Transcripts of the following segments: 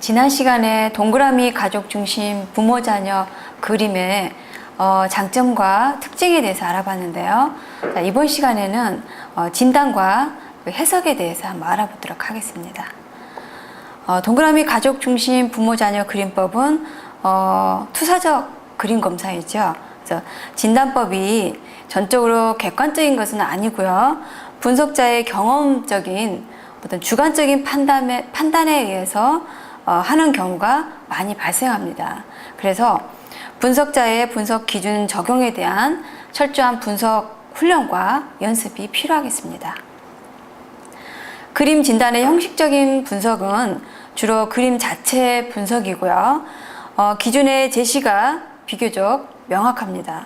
지난 시간에 동그라미 가족 중심 부모 자녀 그림의 장점과 특징에 대해서 알아봤는데요. 자, 이번 시간에는 진단과 해석에 대해서 한번 알아보도록 하겠습니다. 동그라미 가족 중심 부모 자녀 그림법은 투사적 그림 검사이죠. 그래서 진단법이 전적으로 객관적인 것은 아니고요. 분석자의 경험적인 어떤 주관적인 판단에 의해서 하는 경우가 많이 발생합니다. 그래서 분석자의 분석 기준 적용에 대한 철저한 분석 훈련과 연습이 필요하겠습니다. 그림 진단의 형식적인 분석은 주로 그림 자체 분석이고요. 기준의 제시가 비교적 명확합니다.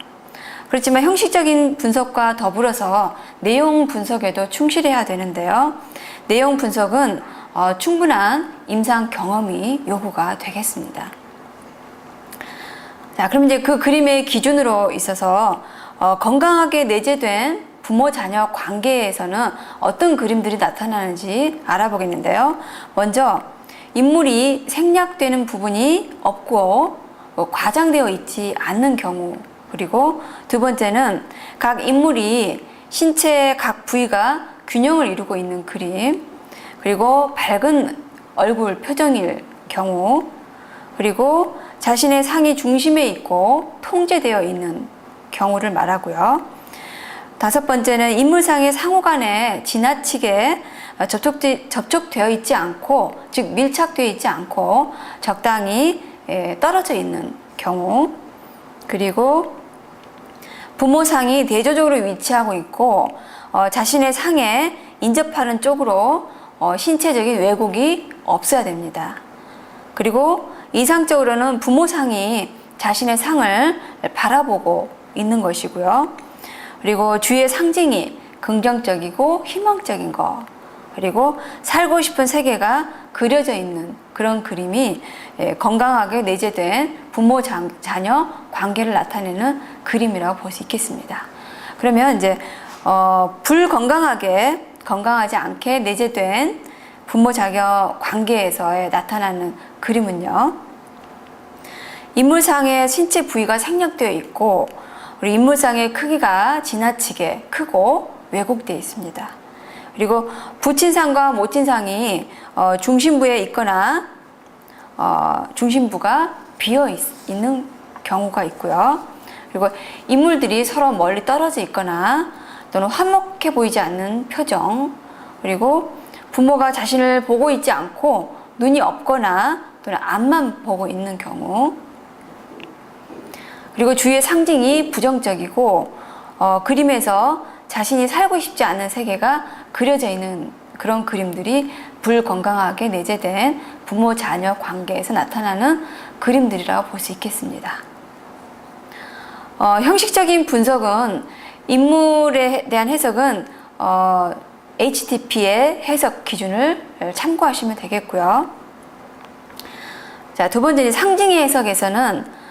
그렇지만 형식적인 분석과 더불어서 내용 분석에도 충실해야 되는데요. 내용 분석은 충분한 임상 경험이 요구가 되겠습니다. 자, 그럼 이제 그 그림의 기준으로 있어서 건강하게 내재된 부모 자녀 관계에서는 어떤 그림들이 나타나는지 알아보겠는데요. 먼저 인물이 생략되는 부분이 없고 과장되어 있지 않는 경우, 그리고 두 번째는 각 인물이 신체의 각 부위가 균형을 이루고 있는 그림, 그리고 밝은 얼굴 표정일 경우, 그리고 자신의 상이 중심에 있고 통제되어 있는 경우를 말하고요. 다섯 번째는 인물상의 상호 간에 지나치게 접촉되어 있지 않고, 즉 밀착되어 있지 않고 적당히 떨어져 있는 경우, 그리고 부모상이 대조적으로 위치하고 있고 자신의 상에 인접하는 쪽으로 신체적인 왜곡이 없어야 됩니다. 그리고 이상적으로는 부모상이 자신의 상을 바라보고 있는 것이고요. 그리고 주위의 상징이 긍정적이고 희망적인 것, 그리고 살고 싶은 세계가 그려져 있는 그런 그림이 건강하게 내재된 부모 자녀 관계를 나타내는 그림이라고 볼 수 있겠습니다. 그러면 이제 건강하지 않게 내재된 부모 자녀 관계에서 나타나는 그림은요, 인물상의 신체 부위가 생략되어 있고 그리고 인물상의 크기가 지나치게 크고 왜곡되어 있습니다. 그리고 부친상과 모친상이 중심부에 있거나 중심부가 비어 있는 경우가 있고요. 그리고 인물들이 서로 멀리 떨어져 있거나 또는 화목해 보이지 않는 표정, 그리고 부모가 자신을 보고 있지 않고 눈이 없거나 또는 앞만 보고 있는 경우, 그리고 주위의 상징이 부정적이고 그림에서 자신이 살고 싶지 않은 세계가 그려져 있는 그런 그림들이 불건강하게 내재된 부모 자녀 관계에서 나타나는 그림들이라고 볼 수 있겠습니다. 형식적인 분석은 인물에 대한 해석은 HTP의 해석 기준을 참고하시면 되겠고요. 자, 두 번째 상징의 해석에서는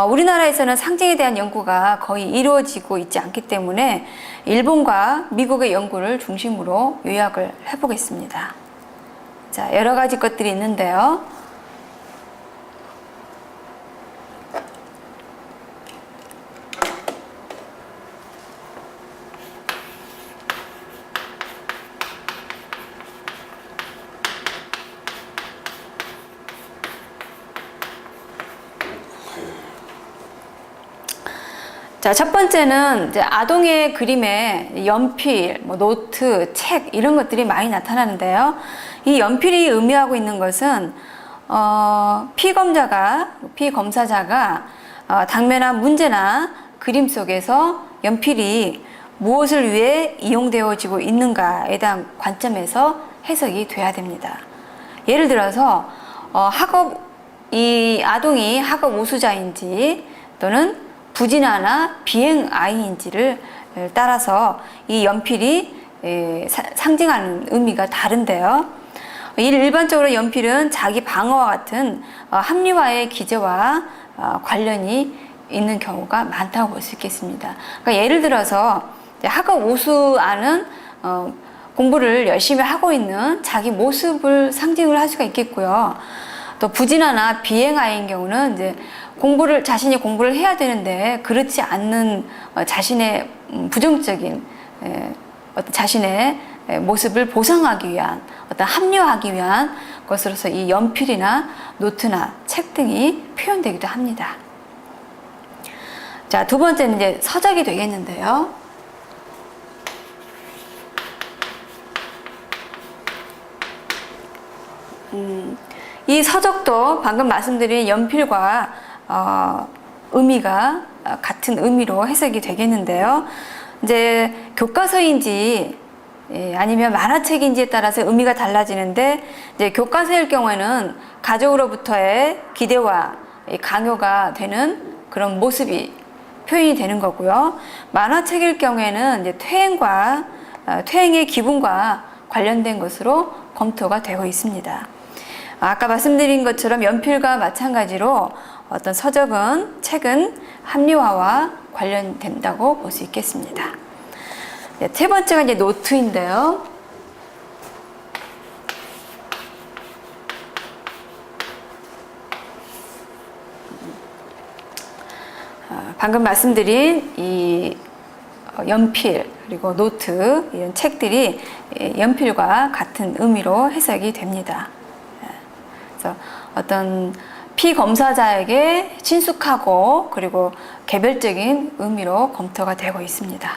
우리나라에서는 상징에 대한 연구가 거의 이루어지고 있지 않기 때문에 일본과 미국의 연구를 중심으로 요약을 해보겠습니다. 자, 여러 가지 것들이 있는데요. 자, 첫 번째는 이제 아동의 그림에 연필, 노트, 책 이런 것들이 많이 나타나는데요. 이 연필이 의미하고 있는 것은 피검사자가 당면한 문제나 그림 속에서 연필이 무엇을 위해 이용되어지고 있는가에 대한 관점에서 해석이 돼야 됩니다. 예를 들어서 이 아동이 학업 우수자인지 또는 부진아나 비행 아이인지를 따라서 이 연필이 상징하는 의미가 다른데요. 일반적으로 연필은 자기 방어와 같은 합리화의 기제와 관련이 있는 경우가 많다고 볼 수 있겠습니다. 그러니까 예를 들어서 학업 우수아는 공부를 열심히 하고 있는 자기 모습을 상징을 할 수가 있겠고요. 또 부진아나 비행아이인 경우는 이제 자신이 공부를 해야 되는데 그렇지 않는 자신의 부정적인 어떤 자신의 모습을 보상하기 위한 합리화하기 위한 것으로서 이 연필이나 노트나 책 등이 표현되기도 합니다. 자, 두 번째는 이제 서적이 되겠는데요. 이 서적도 방금 말씀드린 연필과 의미가 같은 의미로 해석이 되겠는데요. 이제 교과서인지 아니면 만화책인지에 따라서 의미가 달라지는데, 이제 교과서일 경우에는 가족으로부터의 기대와 강요가 되는 그런 모습이 표현이 되는 거고요. 만화책일 경우에는 이제 퇴행의 기분과 관련된 것으로 검토가 되고 있습니다. 아까 말씀드린 것처럼 연필과 마찬가지로 어떤 책은 합리화와 관련된다고 볼 수 있겠습니다. 세 번째가 이제 노트인데요. 방금 말씀드린 이 연필 그리고 노트 이런 책들이 연필과 같은 의미로 해석이 됩니다. 그래서 어떤 피검사자에게 친숙하고 그리고 개별적인 의미로 검토가 되고 있습니다.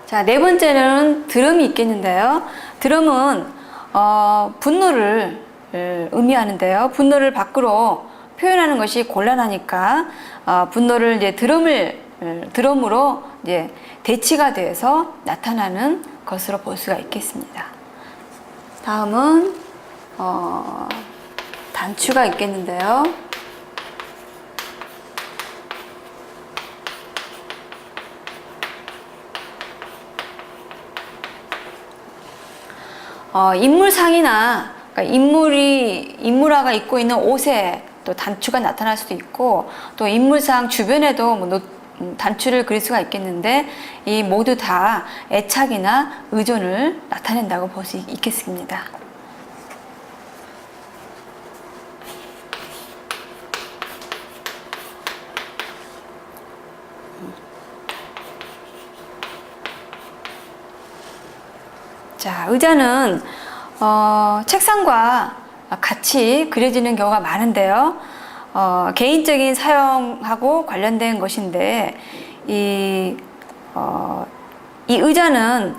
자, 네 번째는 드럼이 있겠는데요. 드럼은 분노를 의미하는데요. 분노를 밖으로 표현하는 것이 곤란하니까 분노를 이제 드럼으로 이제 대치가 돼서 나타나는 것으로 볼 수가 있겠습니다. 다음은 단추가 있겠는데요. 인물상이나 그러니까 인물화가 입고 있는 옷에 또 단추가 나타날 수도 있고, 또 인물상 주변에도 단추를 그릴 수가 있겠는데, 이 모두 다 애착이나 의존을 나타낸다고 볼 수 있겠습니다. 자, 의자는 책상과 같이 그려지는 경우가 많은데요. 개인적인 사용하고 관련된 것인데, 이 의자는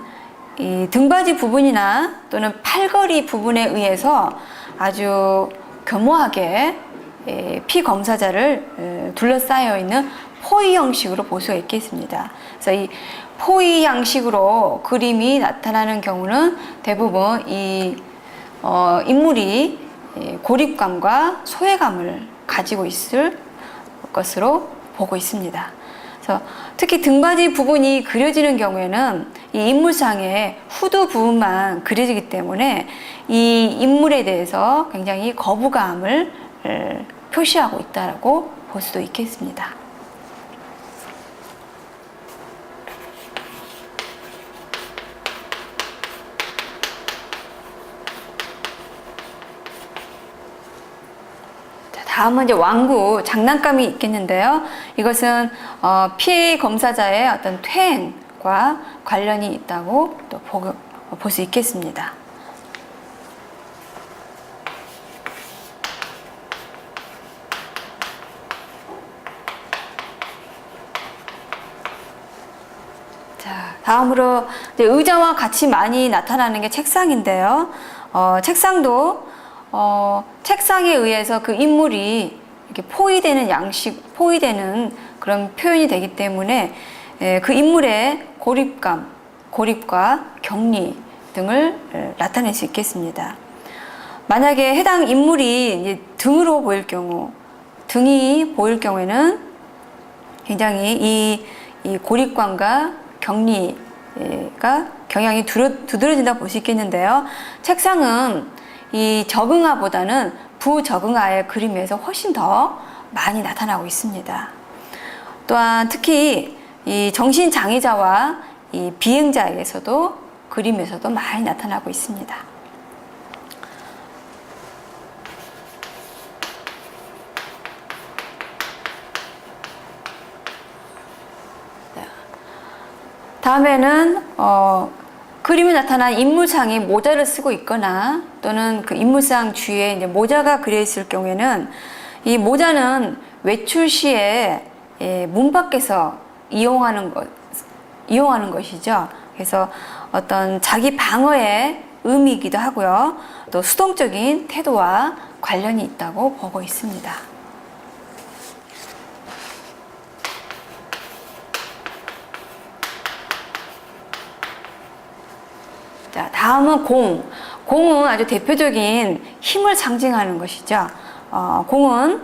이 등받이 부분이나 또는 팔걸이 부분에 의해서 아주 교모하게 피검사자를 둘러싸여 있는 포의 형식으로 볼 수가 있겠습니다. 그래서 이 포의 양식으로 그림이 나타나는 경우는 대부분 이 인물이 고립감과 소외감을 가지고 있을 것으로 보고 있습니다. 그래서 특히 등받이 부분이 그려지는 경우에는 이 인물상의 후두 부분만 그려지기 때문에 이 인물에 대해서 굉장히 거부감을 표시하고 있다고 볼 수도 있겠습니다. 다음은 이제 왕구, 장난감이 있겠는데요. 이것은 피해 검사자의 어떤 퇴행과 관련이 있다고 또 볼 수 있겠습니다. 자, 다음으로 이제 의자와 같이 많이 나타나는 게 책상인데요. 책상도 책상에 의해서 그 인물이 이렇게 포위되는 그런 표현이 되기 때문에 그 인물의 고립과 격리 등을 나타낼 수 있겠습니다. 만약에 해당 인물이 이제 등이 보일 경우에는 굉장히 이 고립감과 격리가 경향이 두드러진다고 볼 수 있겠는데요. 책상은 이 적응화보다는 부적응아의 그림에서 훨씬 더 많이 나타나고 있습니다. 또한 특히 이 정신장애자와 이 비행자에게서도 그림에서도 많이 나타나고 있습니다. 다음에는 그림에 나타난 인물상이 모자를 쓰고 있거나 또는 그 인물상 주위에 이제 모자가 그려 있을 경우에는 이 모자는 외출 시에 문 밖에서 이용하는 것이죠. 그래서 어떤 자기 방어의 의미이기도 하고요. 또 수동적인 태도와 관련이 있다고 보고 있습니다. 자, 다음은 공. 공은 아주 대표적인 힘을 상징하는 것이죠. 공은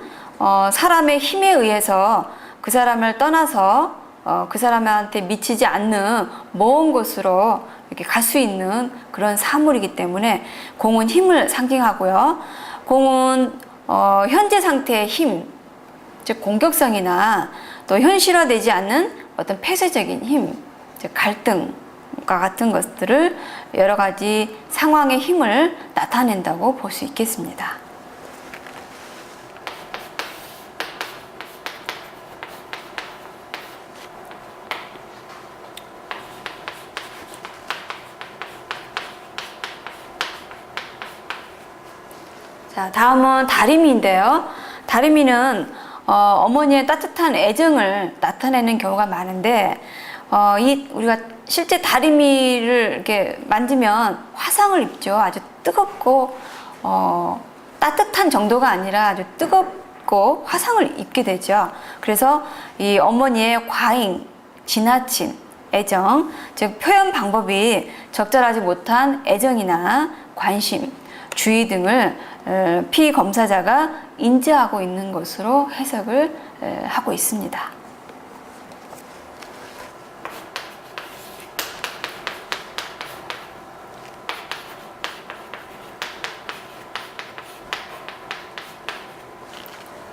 사람의 힘에 의해서 그 사람을 떠나서 그 사람한테 미치지 않는 먼 곳으로 이렇게 갈 수 있는 그런 사물이기 때문에 공은 힘을 상징하고요. 공은 현재 상태의 힘, 즉 공격성이나 또 현실화되지 않는 어떤 폐쇄적인 힘, 즉 갈등 과 같은 것들을 여러 가지 상황의 힘을 나타낸다고 볼 수 있겠습니다. 자, 다음은 다리미인데요. 다리미는 어머니의 따뜻한 애정을 나타내는 경우가 많은데 우리가 실제 다리미를 이렇게 만지면 화상을 입죠. 아주 뜨겁고 따뜻한 정도가 아니라 아주 뜨겁고 화상을 입게 되죠. 그래서 이 어머니의 과잉, 지나친 애정, 즉 표현 방법이 적절하지 못한 애정이나 관심, 주의 등을 피검사자가 인지하고 있는 것으로 해석을 하고 있습니다.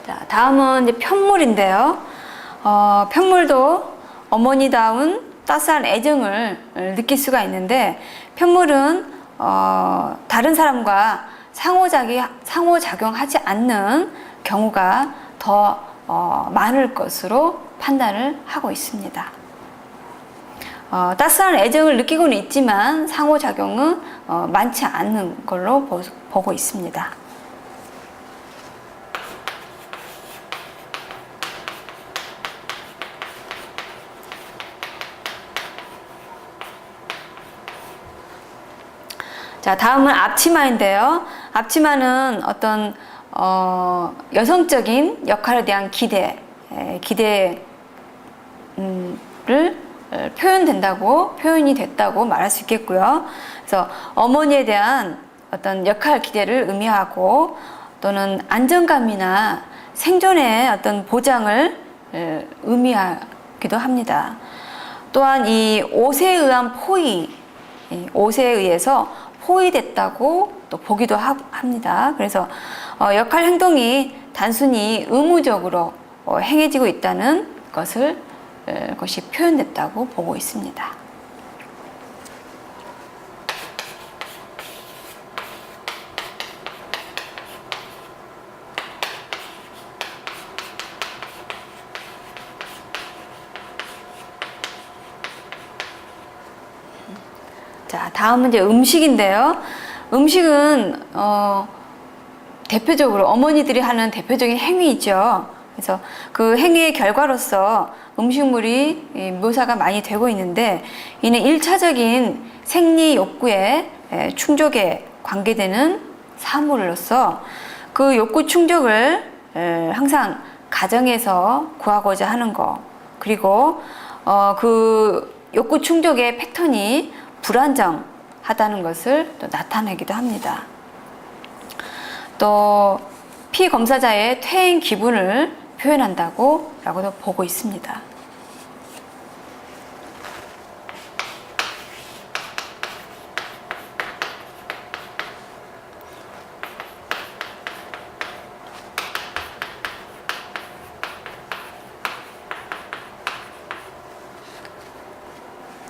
자, 다음은 이제 편물인데요. 편물도 어머니다운 따스한 애정을 느낄 수가 있는데 편물은 다른 사람과 상호작용하지 않는 경우가 더 많을 것으로 판단을 하고 있습니다. 따스한 애정을 느끼고는 있지만 상호작용은 많지 않는 걸로 보고 있습니다. 자, 다음은 앞치마인데요. 앞치마는 어떤 여성적인 역할에 대한 기대를 표현이 됐다고 말할 수 있겠고요. 그래서 어머니에 대한 어떤 역할 기대를 의미하고 또는 안정감이나 생존의 어떤 보장을 의미하기도 합니다. 또한 이 옷에 의한 옷에 의해서 포위됐다고 또 보기도 합니다. 그래서 역할 행동이 단순히 의무적으로 행해지고 있다는 것이 표현됐다고 보고 있습니다. 자, 다음은 이제 음식인데요. 음식은 대표적으로 어머니들이 하는 대표적인 행위이죠. 그래서 그 행위의 결과로서 음식물이 묘사가 많이 되고 있는데 이는 1차적인 생리 욕구의 충족에 관계되는 사물로서 그 욕구 충족을 항상 가정에서 구하고자 하는 것, 그리고 그 욕구 충족의 패턴이 불안정하다는 것을 또 나타내기도 합니다. 또 피검사자의 퇴행 기분을 표현한다고라고도 보고 있습니다.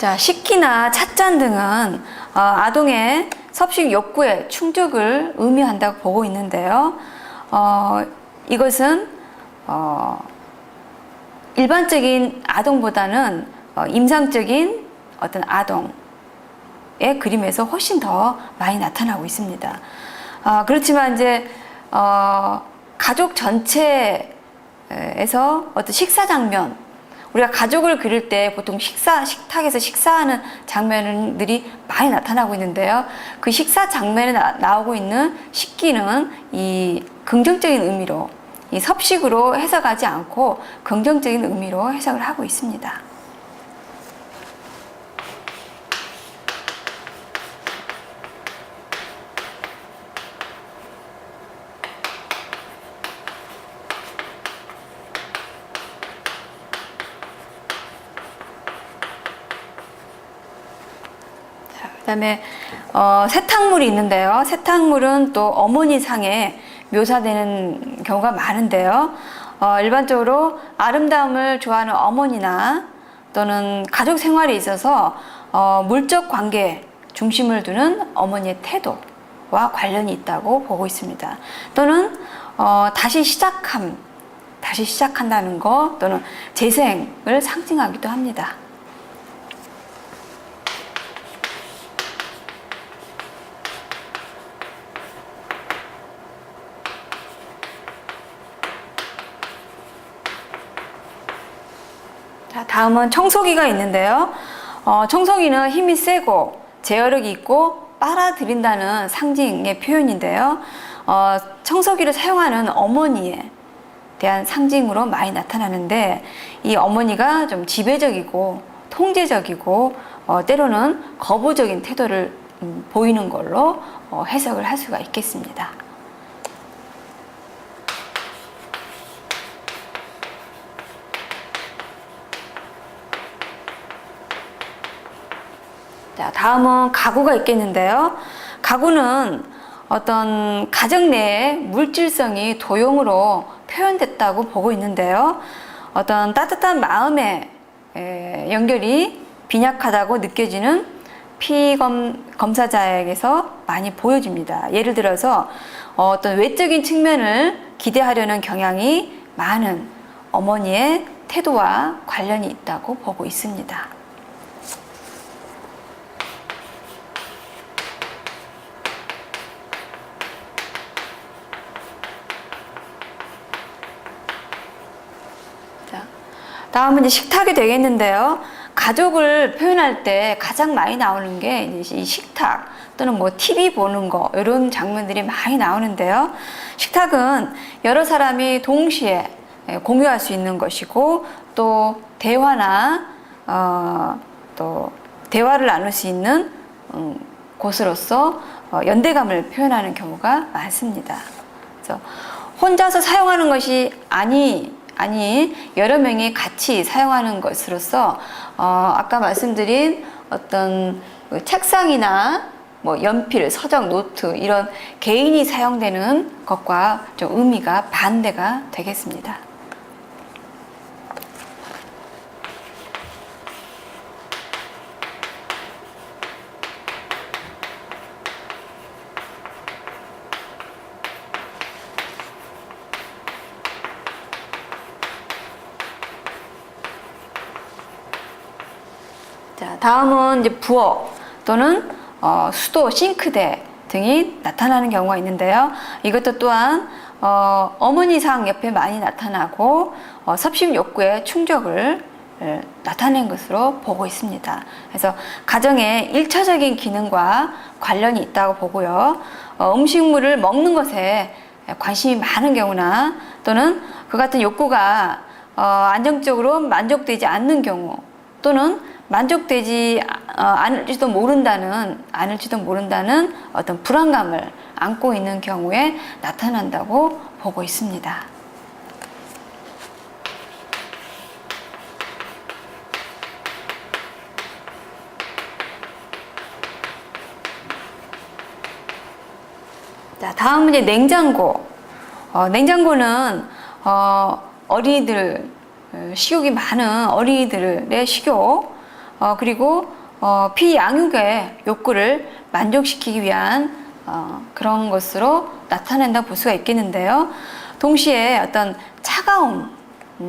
자, 식기나 찻잔 등은 아동의 섭식 욕구의 충족을 의미한다고 보고 있는데요. 이것은 일반적인 아동보다는 임상적인 어떤 아동의 그림에서 훨씬 더 많이 나타나고 있습니다. 그렇지만 이제 가족 전체에서 어떤 식사 장면, 우리가 가족을 그릴 때 보통 식탁에서 식사하는 장면들이 많이 나타나고 있는데요. 그 식사 장면에 나오고 있는 식기는 이 긍정적인 의미로, 이 섭식으로 해석하지 않고 긍정적인 의미로 해석을 하고 있습니다. 그다음에 세탁물이 있는데요. 세탁물은 또 어머니 상에 묘사되는 경우가 많은데요. 일반적으로 아름다움을 좋아하는 어머니나 또는 가족 생활에 있어서 물적 관계에 중심을 두는 어머니의 태도와 관련이 있다고 보고 있습니다. 또는 다시 시작한다는 것 또는 재생을 상징하기도 합니다. 자, 다음은 청소기가 있는데요. 청소기는 힘이 세고 제어력이 있고 빨아들인다는 상징의 표현인데요. 청소기를 사용하는 어머니에 대한 상징으로 많이 나타나는데, 이 어머니가 좀 지배적이고 통제적이고 때로는 거부적인 태도를 보이는 걸로 해석을 할 수가 있겠습니다. 자, 다음은 가구가 있겠는데요. 가구는 어떤 가정 내의 물질성이 도형으로 표현됐다고 보고 있는데요. 어떤 따뜻한 마음의 연결이 빈약하다고 느껴지는 피검사자에게서 많이 보여집니다. 예를 들어서 어떤 외적인 측면을 기대하려는 경향이 많은 어머니의 태도와 관련이 있다고 보고 있습니다. 다음은 이제 식탁이 되겠는데요. 가족을 표현할 때 가장 많이 나오는 게 이제 이 식탁 또는 뭐 TV 보는 거, 이런 장면들이 많이 나오는데요. 식탁은 여러 사람이 동시에 공유할 수 있는 것이고, 또 대화나 또 대화를 나눌 수 있는 곳으로서 연대감을 표현하는 경우가 많습니다. 그래서 혼자서 사용하는 것이 아니 여러 명이 같이 사용하는 것으로서 아까 말씀드린 어떤 책상이나 뭐 연필, 서적, 노트 이런 개인이 사용되는 것과 좀 의미가 반대가 되겠습니다. 자, 다음은 이제 부엌 또는 수도, 싱크대 등이 나타나는 경우가 있는데요. 이것도 또한 어머니상 옆에 많이 나타나고 섭식 욕구의 충족을 나타낸 것으로 보고 있습니다. 그래서 가정의 1차적인 기능과 관련이 있다고 보고요. 음식물을 먹는 것에 관심이 많은 경우나 또는 그 같은 욕구가 안정적으로 만족되지 않는 경우, 또는 만족되지 않을지도 모른다는 어떤 불안감을 안고 있는 경우에 나타난다고 보고 있습니다. 자, 다음은 이제 냉장고. 냉장고는 어린이들, 식욕이 많은 어린이들의 식욕, 그리고 피양육의 욕구를 만족시키기 위한 그런 것으로 나타낸다 볼 수가 있겠는데요. 동시에 어떤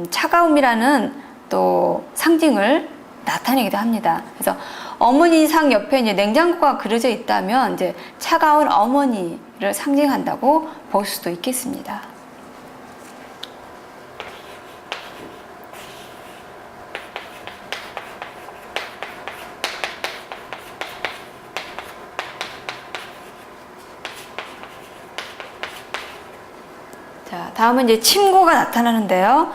차가움이라는 또 상징을 나타내기도 합니다. 그래서 어머니 상 옆에 이제 냉장고가 그려져 있다면 이제 차가운 어머니를 상징한다고 볼 수도 있겠습니다. 자, 다음은 이제 침구가 나타나는데요.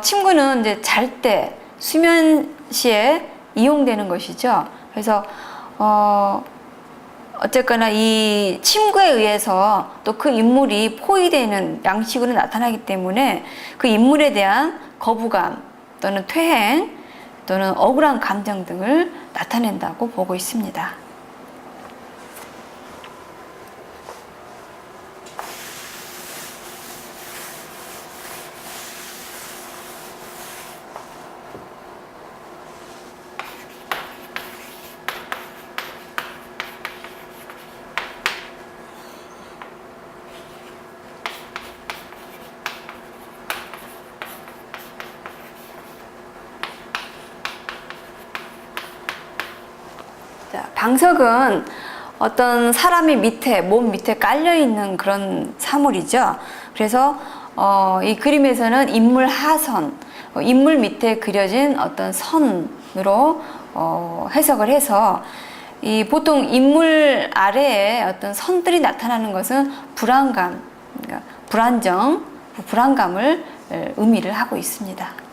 침구는 이제 잘 때, 수면 시에 이용되는 것이죠. 그래서, 어쨌거나 이 침구에 의해서 또 그 인물이 포위되는 양식으로 나타나기 때문에 그 인물에 대한 거부감 또는 퇴행 또는 억울한 감정 등을 나타낸다고 보고 있습니다. 방석은 어떤 사람의 밑에, 몸 밑에 깔려있는 그런 사물이죠. 그래서 이 그림에서는 인물 하선, 인물 밑에 그려진 어떤 선으로 해석을 해서 이 보통 인물 아래에 어떤 선들이 나타나는 것은 불안감, 그러니까 불안정, 불안감을 의미를 하고 있습니다.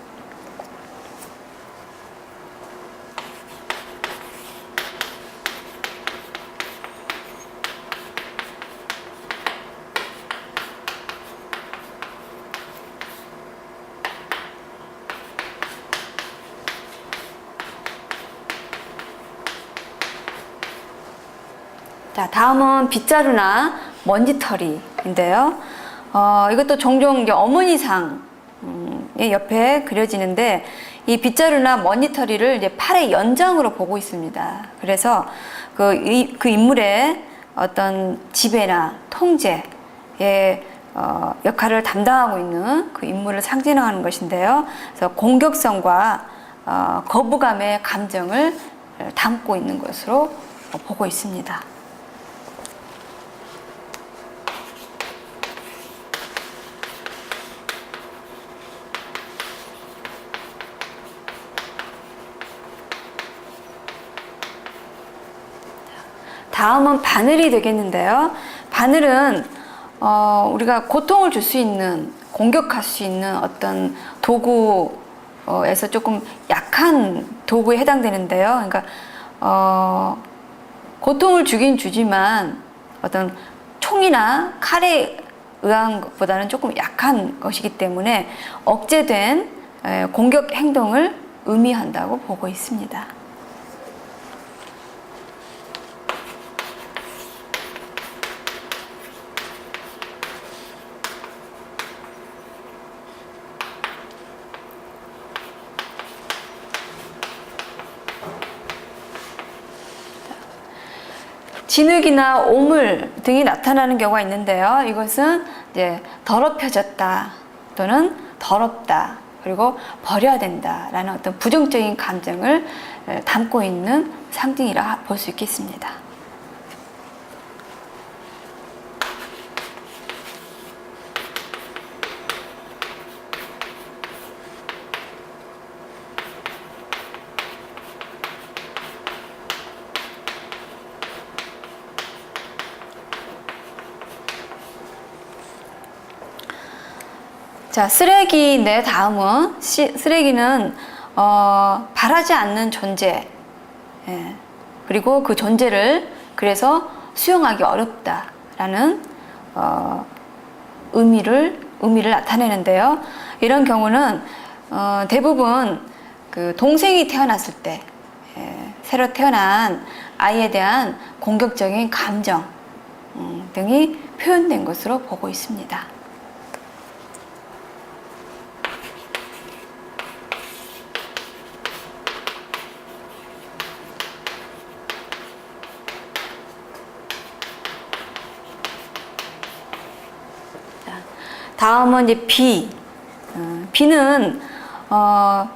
자, 다음은 빗자루나 먼지털이인데요. 이것도 종종 이제 어머니상의 옆에 그려지는데 이 빗자루나 먼지털이를 이제 팔의 연장으로 보고 있습니다. 그래서 그 인물의 어떤 지배나 통제의 역할을 담당하고 있는 그 인물을 상징하는 것인데요. 그래서 공격성과 거부감의 감정을 담고 있는 것으로 보고 있습니다. 다음은 바늘이 되겠는데요. 바늘은 우리가 고통을 줄 수 있는, 공격할 수 있는 어떤 도구에서 조금 약한 도구에 해당되는데요. 그러니까 고통을 주긴 주지만 어떤 총이나 칼에 의한 것보다는 조금 약한 것이기 때문에 억제된 공격 행동을 의미한다고 보고 있습니다. 진흙이나 오물 등이 나타나는 경우가 있는데요. 이것은 이제 더럽혀졌다 또는 더럽다 그리고 버려야 된다라는 어떤 부정적인 감정을 담고 있는 상징이라 볼 수 있겠습니다. 자, 쓰레기인데 다음은 쓰레기는 바라지 않는 존재, 그리고 그 존재를 그래서 수용하기 어렵다라는 의미를 나타내는데요. 이런 경우는 대부분 그 동생이 태어났을 때 새로 태어난 아이에 대한 공격적인 감정 등이 표현된 것으로 보고 있습니다. 다음은 이제 비. 비는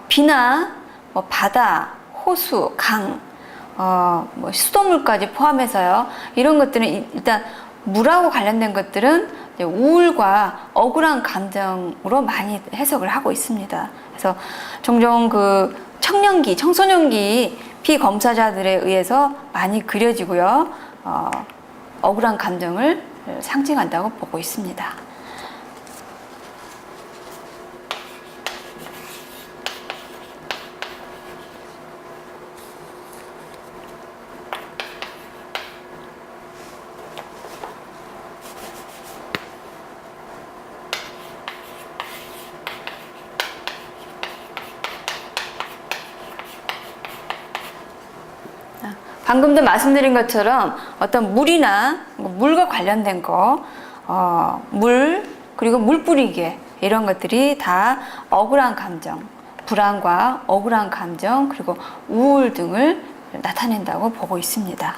비나 뭐 바다, 호수, 강, 뭐 수돗물까지 포함해서요. 이런 것들은 일단 물하고 관련된 것들은 이제 우울과 억울한 감정으로 많이 해석을 하고 있습니다. 그래서 종종 그 청년기, 청소년기 피검사자들에 의해서 많이 그려지고요. 억울한 감정을 상징한다고 보고 있습니다. 방금도 말씀드린 것처럼 어떤 물이나 물과 관련된 거, 물, 그리고 물 뿌리개, 이런 것들이 다 억울한 감정, 불안과 억울한 감정, 그리고 우울 등을 나타낸다고 보고 있습니다.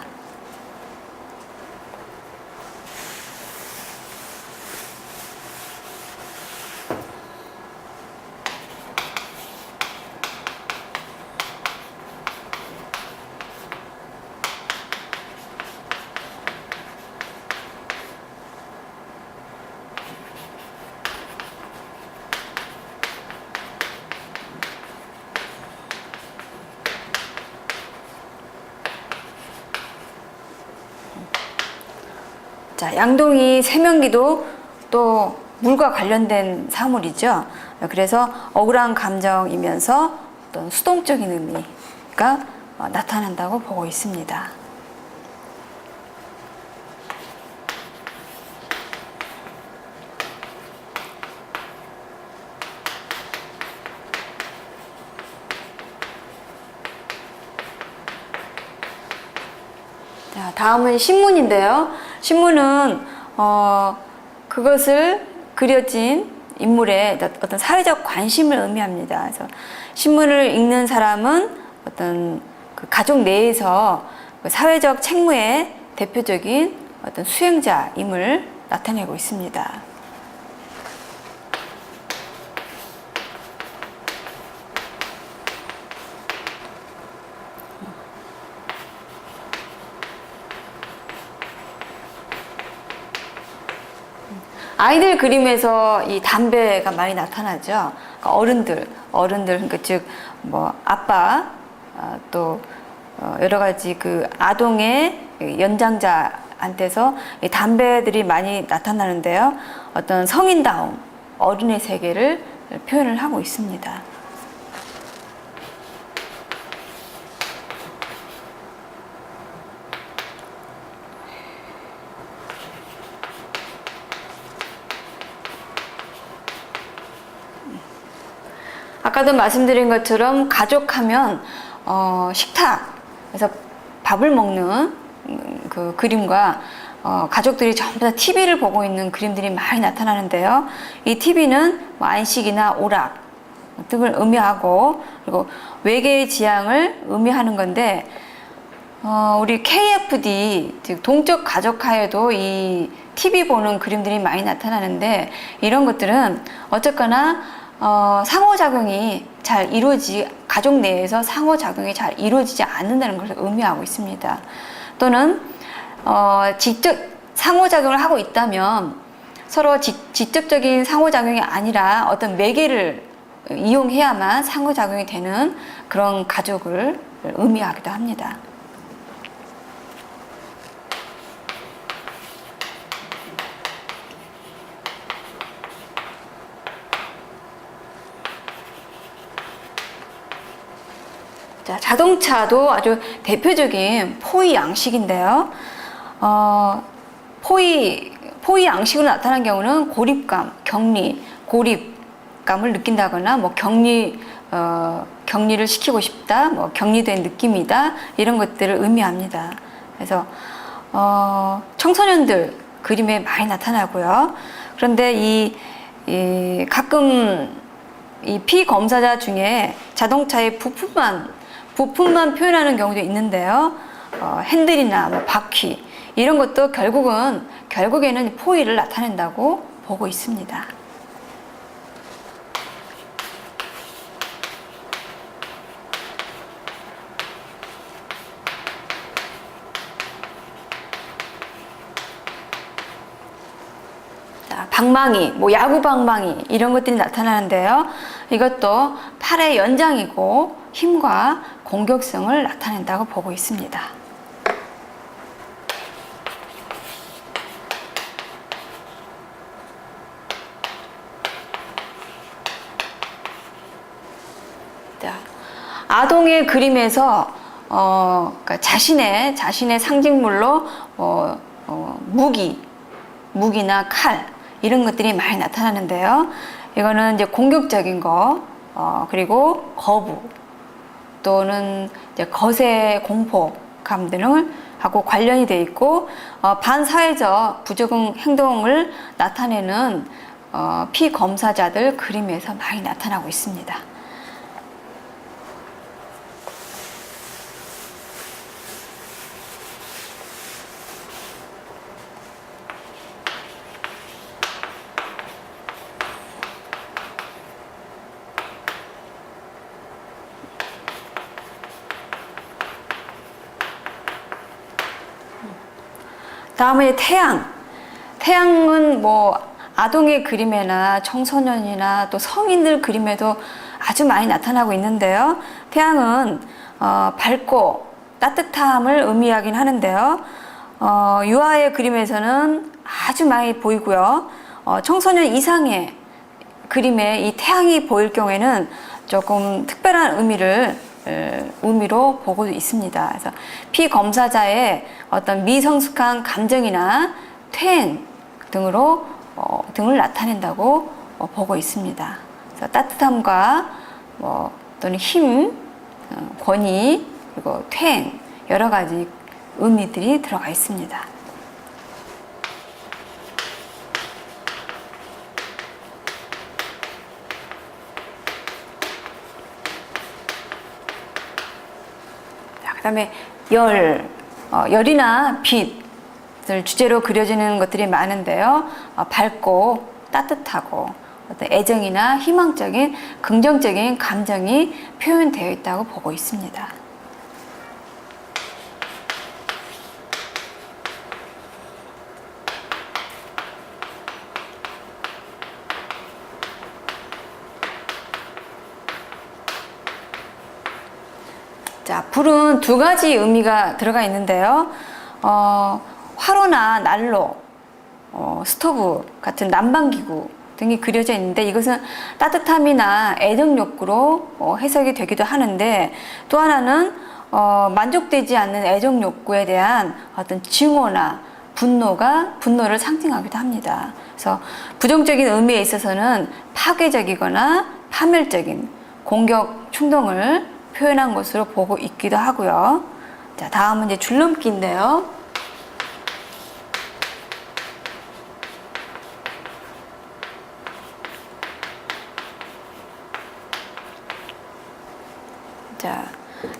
자, 양동이 세면기도 또 물과 관련된 사물이죠. 그래서 억울한 감정이면서 어떤 수동적인 의미가 나타난다고 보고 있습니다. 자, 다음은 신문인데요. 신문은 그것을 그려진 인물의 어떤 사회적 관심을 의미합니다. 그래서 신문을 읽는 사람은 어떤 그 가족 내에서 그 사회적 책무의 대표적인 어떤 수행자임을 나타내고 있습니다. 아이들 그림에서 이 담배가 많이 나타나죠. 그러니까 어른들, 그러니까 즉 뭐 아빠, 또 여러 가지 그 아동의 연장자한테서 이 담배들이 많이 나타나는데요. 어떤 성인다움, 어른의 세계를 표현을 하고 있습니다. 아까도 말씀드린 것처럼 가족하면 식탁에서 밥을 먹는 그 그림과 가족들이 전부 다 TV를 보고 있는 그림들이 많이 나타나는데요. 이 TV는 뭐 안식이나 오락 등을 의미하고, 그리고 외계의 지향을 의미하는 건데, 우리 KFD, 즉 동적 가족하에도 이 TV 보는 그림들이 많이 나타나는데, 이런 것들은 어쨌거나 상호작용이 잘 가족 내에서 상호작용이 잘 이루어지지 않는다는 것을 의미하고 있습니다. 또는 직접 상호작용을 하고 있다면 서로 직접적인 상호작용이 아니라 어떤 매개를 이용해야만 상호작용이 되는 그런 가족을 의미하기도 합니다. 자, 자동차도 아주 대표적인 포위 양식인데요. 포위 양식으로 나타난 경우는 고립감, 격리, 고립감을 느낀다거나 뭐 격리를 시키고 싶다, 뭐 격리된 느낌이다, 이런 것들을 의미합니다. 그래서 청소년들 그림에 많이 나타나고요. 그런데 가끔 이 피검사자 중에 자동차의 부품만 표현하는 경우도 있는데요. 핸들이나 뭐 바퀴, 이런 것도 결국에는 포위를 나타낸다고 보고 있습니다. 방망이, 뭐 야구 방망이 이런 것들이 나타나는데요. 이것도 팔의 연장이고 힘과 공격성을 나타낸다고 보고 있습니다. 자, 아동의 그림에서 그러니까 자신의 상징물로 무기나 칼 이런 것들이 많이 나타나는데요. 이거는 이제 공격적인 거, 그리고 거부 또는 이제 거세 공포감 등을 하고 관련이 돼 있고, 반사회적 부적응 행동을 나타내는 피검사자들 그림에서 많이 나타나고 있습니다. 다음에 태양은 뭐 아동의 그림에나 청소년이나 또 성인들 그림에도 아주 많이 나타나고 있는데요. 태양은 밝고 따뜻함을 의미하긴 하는데요. 유아의 그림에서는 아주 많이 보이고요. 청소년 이상의 그림에 이 태양이 보일 경우에는 조금 특별한 의미로 보고 있습니다. 그래서 피검사자의 어떤 미성숙한 감정이나 퇴행 등을 나타낸다고 보고 있습니다. 그래서 따뜻함과 또는 힘, 권위, 그리고 퇴행 여러 가지 의미들이 들어가 있습니다. 그다음에 열이나 빛을 주제로 그려지는 것들이 많은데요. 밝고 따뜻하고 어떤 애정이나 희망적인 긍정적인 감정이 표현되어 있다고 보고 있습니다. 자, 불은 두 가지 의미가 들어가 있는데요. 화로나 난로, 스토브 같은 난방기구 등이 그려져 있는데, 이것은 따뜻함이나 애정 욕구로 해석이 되기도 하는데, 또 하나는 만족되지 않는 애정 욕구에 대한 어떤 증오나 분노를 상징하기도 합니다. 그래서 부정적인 의미에 있어서는 파괴적이거나 파멸적인 공격 충동을 표현한 것으로 보고 있기도 하고요. 자, 다음은 이제 줄넘기인데요. 자,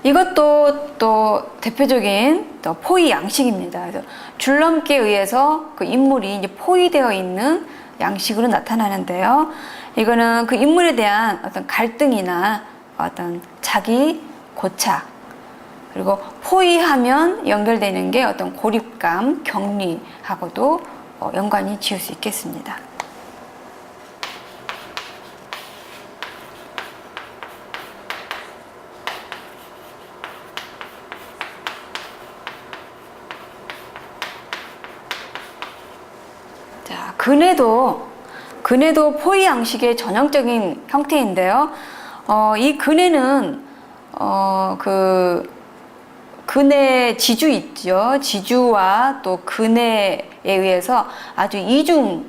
이것도 또 대표적인 또 포위 양식입니다. 그래서 줄넘기에 의해서 그 인물이 이제 포위되어 있는 양식으로 나타나는데요. 이거는 그 인물에 대한 어떤 갈등이나 어떤 자기 고착, 그리고 포위하면 연결되는 게 어떤 고립감, 격리하고도 연관이 지을 수 있겠습니다. 자, 근해도 포위 양식의 전형적인 형태인데요. 이 근해는 그 근해 지주 있죠. 지주와 또 근해에 의해서 아주 이중으로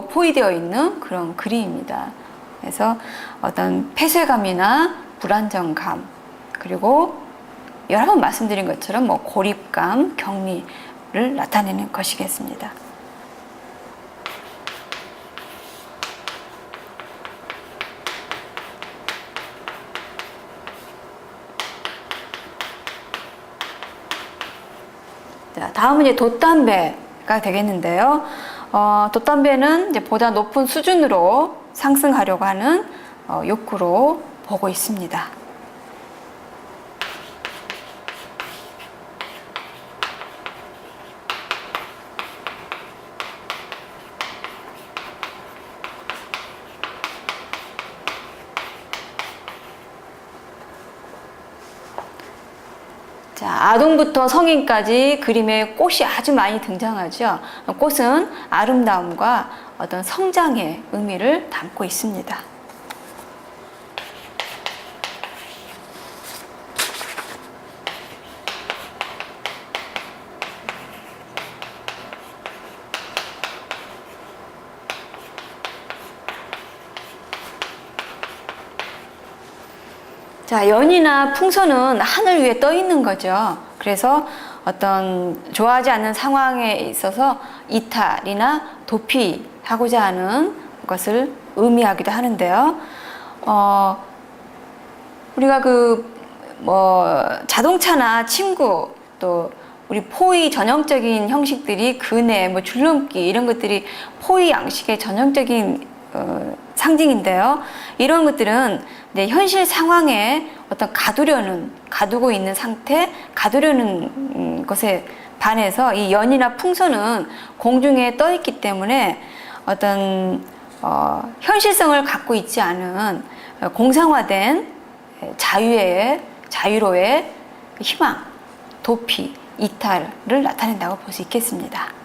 포위되어 있는 그런 그림입니다. 그래서 어떤 폐쇄감이나 불안정감, 그리고 여러 번 말씀드린 것처럼 뭐 고립감, 격리를 나타내는 것이겠습니다. 자, 다음은 이제 돛담배가 되겠는데요. 돛담배는 이제 보다 높은 수준으로 상승하려고 하는 욕구로 보고 있습니다. 자, 아동부터 성인까지 그림에 꽃이 아주 많이 등장하죠. 꽃은 아름다움과 어떤 성장의 의미를 담고 있습니다. 자, 연이나 풍선은 하늘 위에 떠 있는 거죠. 그래서 어떤 좋아하지 않는 상황에 있어서 이탈이나 도피하고자 하는 것을 의미하기도 하는데요. 우리가 자동차나 침구, 또 우리 포의 전형적인 형식들이 그네, 줄넘기 이런 것들이 포의 양식의 전형적인 상징인데요. 이런 것들은 현실 상황에 어떤 가두고 있는 상태, 가두려는 것에 반해서 이 연이나 풍선은 공중에 떠 있기 때문에 어떤 현실성을 갖고 있지 않은 공상화된 자유로의 희망, 도피, 이탈을 나타낸다고 볼 수 있겠습니다.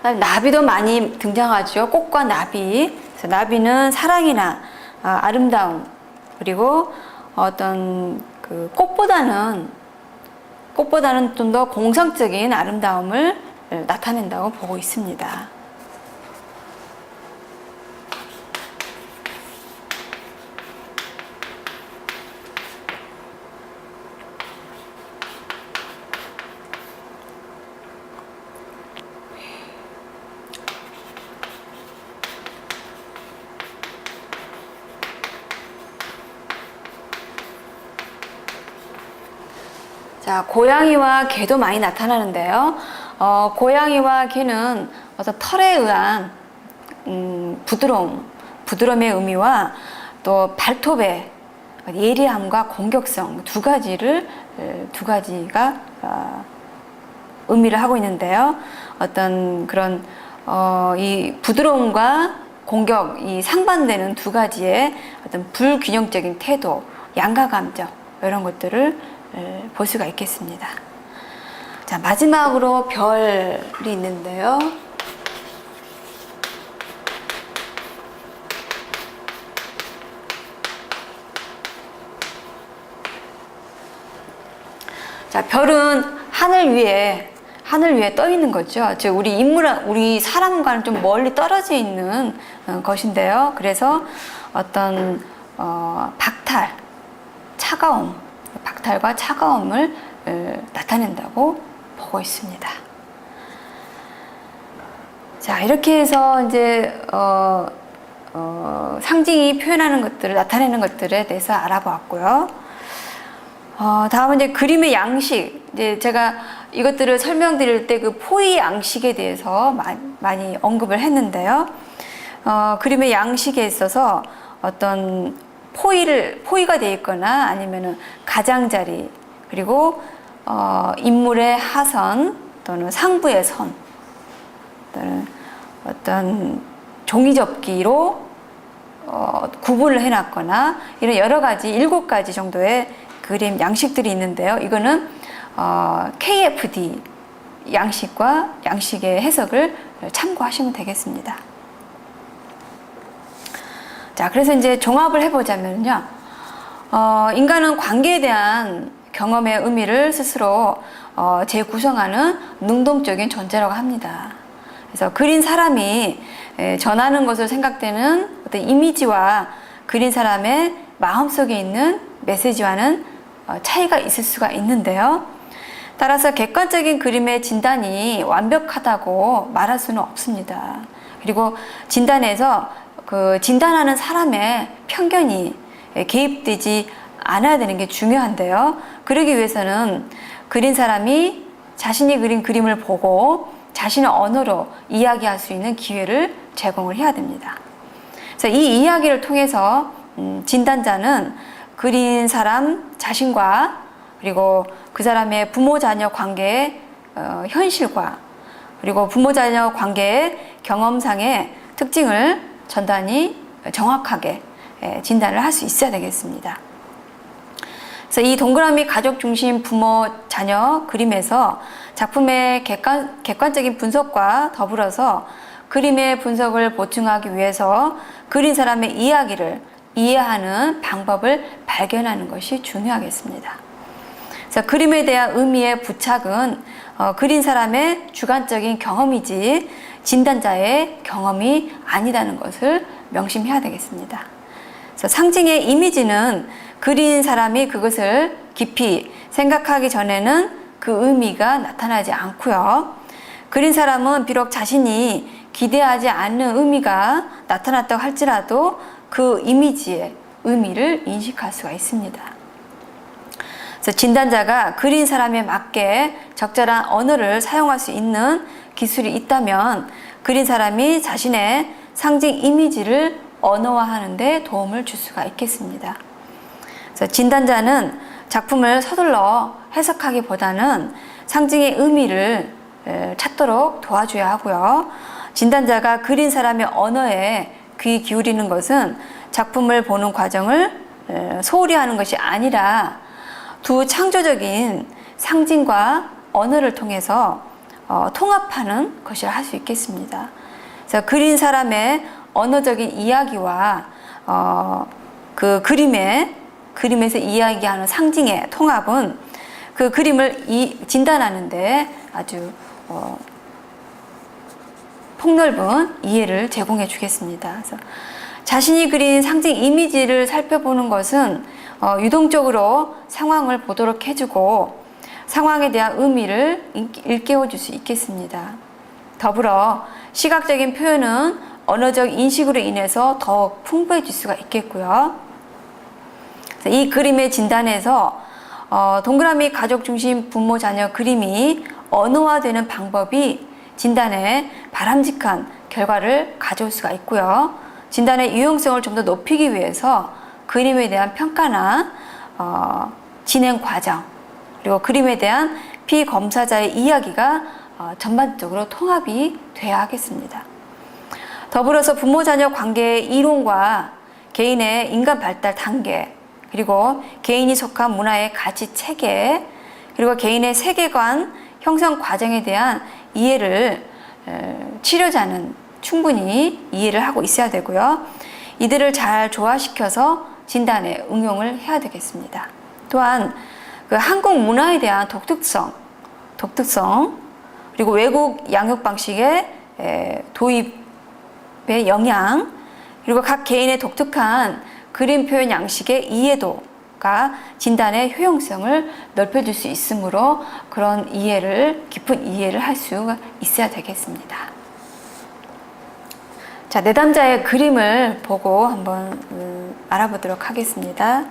나비도 많이 등장하죠. 꽃과 나비. 그래서 나비는 사랑이나 아름다움, 그리고 어떤 꽃보다는 좀 더 공상적인 아름다움을 나타낸다고 보고 있습니다. 자, 고양이와 개도 많이 나타나는데요. 고양이와 개는 어떤 털에 의한 부드러움의 의미와 또 발톱의 예리함과 공격성 두 가지가 의미를 하고 있는데요. 어떤 그런 이 부드러움과 공격이 상반되는 두 가지의 어떤 불균형적인 태도, 양가 감정 이런 것들을 볼 수가 있겠습니다. 자, 마지막으로 별이 있는데요. 자, 별은 하늘 위에 떠 있는 거죠. 즉 우리 사람과는 좀 멀리 떨어져 있는 것인데요. 그래서 어떤 박탈과 차가움을 나타낸다고 보고 있습니다. 자, 이렇게 해서 이제 상징이 표현하는 것들을 나타내는 것들에 대해서 알아보았고요. 다음은 이제 그림의 양식. 이제 제가 이것들을 설명드릴 때 그 포의 양식에 대해서 많이 언급을 했는데요. 그림의 양식에 있어서 어떤 포의가 되어 있거나 아니면은 가장자리, 그리고 인물의 하선 또는 상부의 선, 또는 어떤 종이접기로 구분을 해놨거나 이런 여러 가지 7가지 정도의 그림 양식들이 있는데요. 이거는 KFD 양식의 해석을 참고하시면 되겠습니다. 자, 그래서 이제 종합을 해보자면요. 인간은 관계에 대한 경험의 의미를 스스로 재구성하는 능동적인 존재라고 합니다. 그래서 그린 사람이 전하는 것으로 생각되는 어떤 이미지와 그린 사람의 마음속에 있는 메시지와는 차이가 있을 수가 있는데요. 따라서 객관적인 그림의 진단이 완벽하다고 말할 수는 없습니다. 그리고 진단에서 진단하는 사람의 편견이 개입되지 않아야 되는 게 중요한데요. 그러기 위해서는 그린 사람이 자신이 그린 그림을 보고 자신의 언어로 이야기할 수 있는 기회를 제공을 해야 됩니다. 그래서 이 이야기를 통해서 진단자는 그린 사람 자신과 그리고 그 사람의 부모 자녀 관계의 현실과 그리고 부모 자녀 관계의 경험상의 특징을 전단이 정확하게 진단을 할 수 있어야 되겠습니다. 그래서 이 동그라미 가족 중심 부모 자녀 그림에서 작품의 객관적인 분석과 더불어서 그림의 분석을 보충하기 위해서 그린 사람의 이야기를 이해하는 방법을 발견하는 것이 중요하겠습니다. 그래서 그림에 대한 의미의 부착은 그린 사람의 주관적인 경험이지 진단자의 경험이 아니라는 것을 명심해야 되겠습니다. 그래서 상징의 이미지는 그린 사람이 그것을 깊이 생각하기 전에는 그 의미가 나타나지 않고요. 그린 사람은 비록 자신이 기대하지 않는 의미가 나타났다고 할지라도 그 이미지의 의미를 인식할 수가 있습니다. 그래서 진단자가 그린 사람에 맞게 적절한 언어를 사용할 수 있는 기술이 있다면 그린 사람이 자신의 상징 이미지를 언어화하는 데 도움을 줄 수가 있겠습니다. 그래서 진단자는 작품을 서둘러 해석하기보다는 상징의 의미를 찾도록 도와줘야 하고요. 진단자가 그린 사람의 언어에 귀 기울이는 것은 작품을 보는 과정을 소홀히 하는 것이 아니라 두 창조적인 상징과 언어를 통해서 통합하는 것이라 할 수 있겠습니다. 그래서 그린 사람의 언어적인 이야기와 그 그림에서 이야기하는 상징의 통합은 그 그림을 진단하는데 아주 폭넓은 이해를 제공해 주겠습니다. 그래서 자신이 그린 상징 이미지를 살펴보는 것은 유동적으로 상황을 보도록 해주고 상황에 대한 의미를 일깨워 줄 수 있겠습니다. 더불어 시각적인 표현은 언어적 인식으로 인해서 더욱 풍부해질 수가 있겠고요. 이 그림의 진단에서 동그라미 가족 중심 부모 자녀 그림이 언어화되는 방법이 진단에 바람직한 결과를 가져올 수가 있고요. 진단의 유용성을 좀 더 높이기 위해서 그림에 대한 평가나 진행 과정 그리고 그림에 대한 피검사자의 이야기가 전반적으로 통합이 돼야 하겠습니다. 더불어서 부모 자녀 관계의 이론과 개인의 인간 발달 단계 그리고 개인이 속한 문화의 가치 체계 그리고 개인의 세계관 형성 과정에 대한 이해를 치료자는 충분히 이해를 하고 있어야 되고요. 이들을 잘 조화시켜서 진단에 응용을 해야 되겠습니다. 또한 그 한국 문화에 대한 독특성 그리고 외국 양육 방식의 도입의 영향 그리고 각 개인의 독특한 그림 표현 양식의 이해도가 진단의 효용성을 넓혀줄 수 있으므로 그런 깊은 이해를 할 수가 있어야 되겠습니다. 자, 내담자의 그림을 보고 한번 알아보도록 하겠습니다.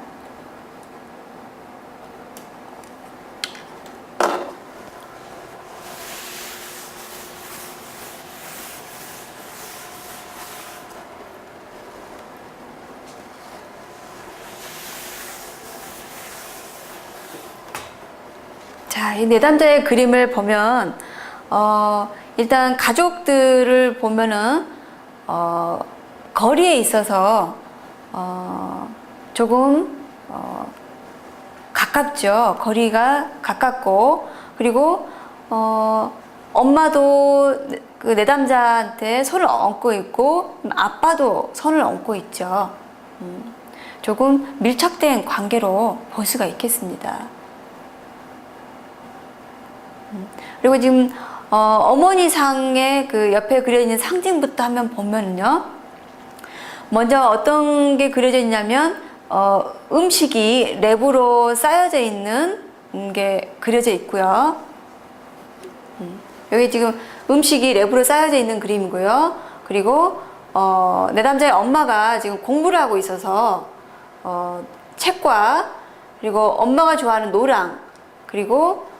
자, 이 내담자의 그림을 보면 일단 가족들을 보면은 거리에 있어서 조금 가깝죠. 거리가 가깝고 그리고 엄마도 그 내담자한테 손을 얹고 있고 아빠도 손을 얹고 있죠. 조금 밀착된 관계로 볼 수가 있겠습니다. 그리고 지금 어머니 상의 그 옆에 그려있는 상징부터 한번 보면요. 먼저 어떤 게 그려져 있냐면 음식이 랩으로 쌓여져 있는 게 그려져 있고요. 여기 지금 음식이 랩으로 쌓여져 있는 그림이고요. 그리고 내담자의 엄마가 지금 공부를 하고 있어서 책과 그리고 엄마가 좋아하는 노랑 그리고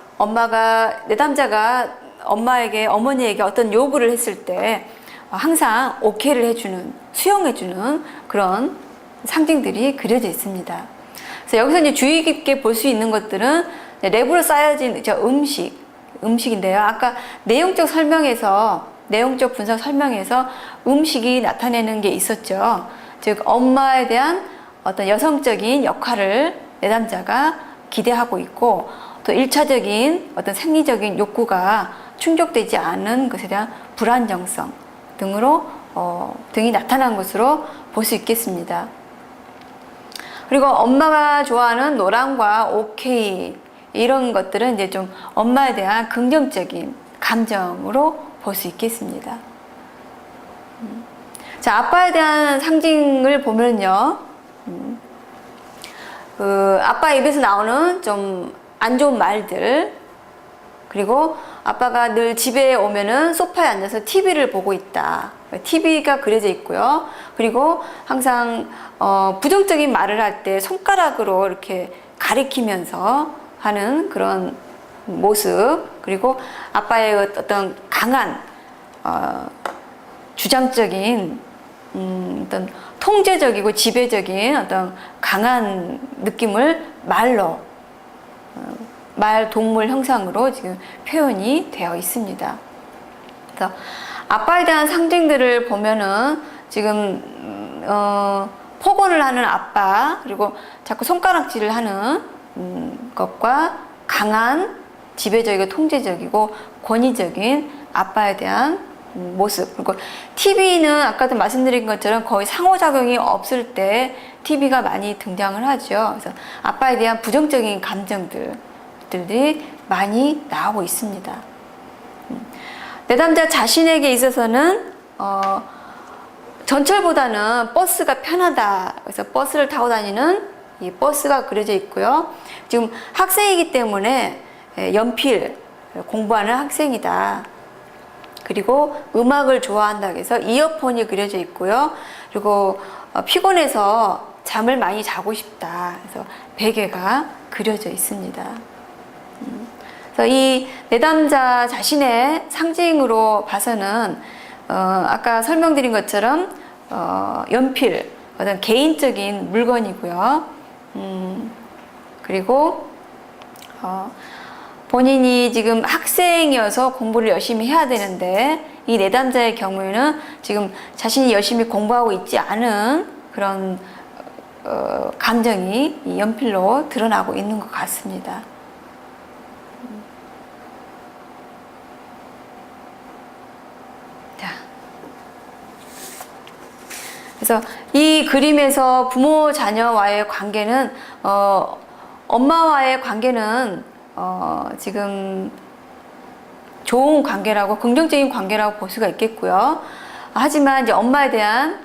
내담자가 어머니에게 어떤 요구를 했을 때 항상 오케이를 해주는, 수용해주는 그런 상징들이 그려져 있습니다. 그래서 여기서 이제 주의 깊게 볼 수 있는 것들은 랩으로 쌓여진 음식인데요. 아까 내용적 분석 설명에서 음식이 나타내는 게 있었죠. 즉, 엄마에 대한 어떤 여성적인 역할을 내담자가 기대하고 있고, 또 1차적인 어떤 생리적인 욕구가 충족되지 않은 것에 대한 불안정성 등이 나타난 것으로 볼 수 있겠습니다. 그리고 엄마가 좋아하는 노랑과 오케이, 이런 것들은 이제 좀 엄마에 대한 긍정적인 감정으로 볼 수 있겠습니다. 자, 아빠에 대한 상징을 보면요. 아빠 입에서 나오는 좀 안 좋은 말들, 그리고 아빠가 늘 집에 오면은 소파에 앉아서 TV를 보고 있다. TV가 그려져 있고요. 그리고 항상 부정적인 말을 할 때 손가락으로 이렇게 가리키면서 하는 그런 모습, 그리고 아빠의 어떤 강한 주장적인 어떤 통제적이고 지배적인 어떤 강한 느낌을 말 동물 형상으로 지금 표현이 되어 있습니다. 그래서 아빠에 대한 상징들을 보면은 지금 폭언을 하는 아빠, 그리고 자꾸 손가락질을 하는 것과 강한 지배적이고 통제적이고 권위적인 아빠에 대한 모습, 그리고 TV는 아까도 말씀드린 것처럼 거의 상호작용이 없을 때 TV가 많이 등장을 하죠. 그래서 아빠에 대한 부정적인 감정들이 많이 나오고 있습니다. 내담자 자신에게 있어서는 전철보다는 버스가 편하다. 그래서 버스를 타고 다니는 이 버스가 그려져 있고요. 지금 학생이기 때문에 연필 공부하는 학생이다. 그리고 음악을 좋아한다 해서 이어폰이 그려져 있고요. 그리고 피곤해서 잠을 많이 자고 싶다. 그래서 베개가 그려져 있습니다. 그래서 이 내담자 자신의 상징으로 봐서는 아까 설명드린 것처럼 연필, 어떤 개인적인 물건이고요. 그리고 본인이 지금 학생이어서 공부를 열심히 해야 되는데, 이 내담자의 경우에는 지금 자신이 열심히 공부하고 있지 않은 그런 감정이 이 연필로 드러나고 있는 것 같습니다. 자, 그래서 이 그림에서 부모 자녀와의 관계는 엄마와의 관계는 지금 좋은 관계라고, 긍정적인 관계라고 볼 수가 있겠고요. 하지만 이제 엄마에 대한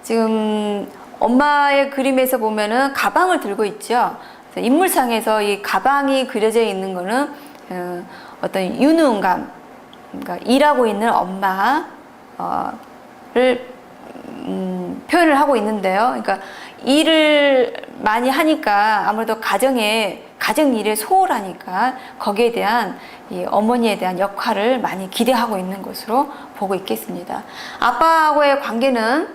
지금 엄마의 그림에서 보면은 가방을 들고 있죠. 인물상에서 이 가방이 그려져 있는 거는 어떤 유능감, 그러니까 일하고 있는 엄마를 표현을 하고 있는데요. 그러니까 일을 많이 하니까 아무래도 가정 일에 소홀하니까 거기에 대한 이 어머니에 대한 역할을 많이 기대하고 있는 것으로 보고 있겠습니다. 아빠하고의 관계는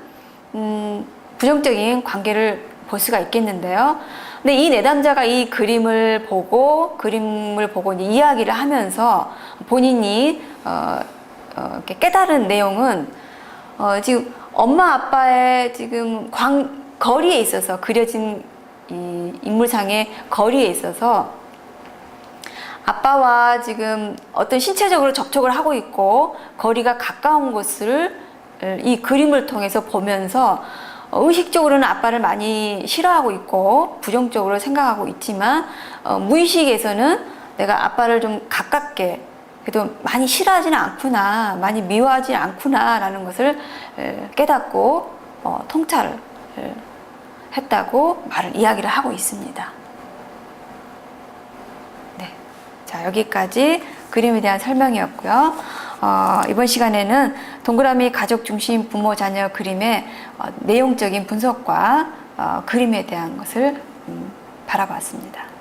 부정적인 관계를 볼 수가 있겠는데요. 근데 이 내담자가 이 그림을 보고 이제 이야기를 하면서 본인이 이렇게 깨달은 내용은 지금 엄마 아빠의 지금 거리에 있어서 그려진 이 인물상의 거리에 있어서 아빠와 지금 어떤 신체적으로 접촉을 하고 있고 거리가 가까운 것을 이 그림을 통해서 보면서 의식적으로는 아빠를 많이 싫어하고 있고 부정적으로 생각하고 있지만 무의식에서는 내가 아빠를 좀 가깝게, 그래도 많이 싫어하지는 않구나, 많이 미워하지 않구나 라는 것을 깨닫고 통찰을 했다고 이야기를 하고 있습니다. 네, 자, 여기까지 그림에 대한 설명이었고요. 이번 시간에는 동그라미 가족 중심 부모 자녀 그림의 내용적인 분석과 그림에 대한 것을 바라봤습니다.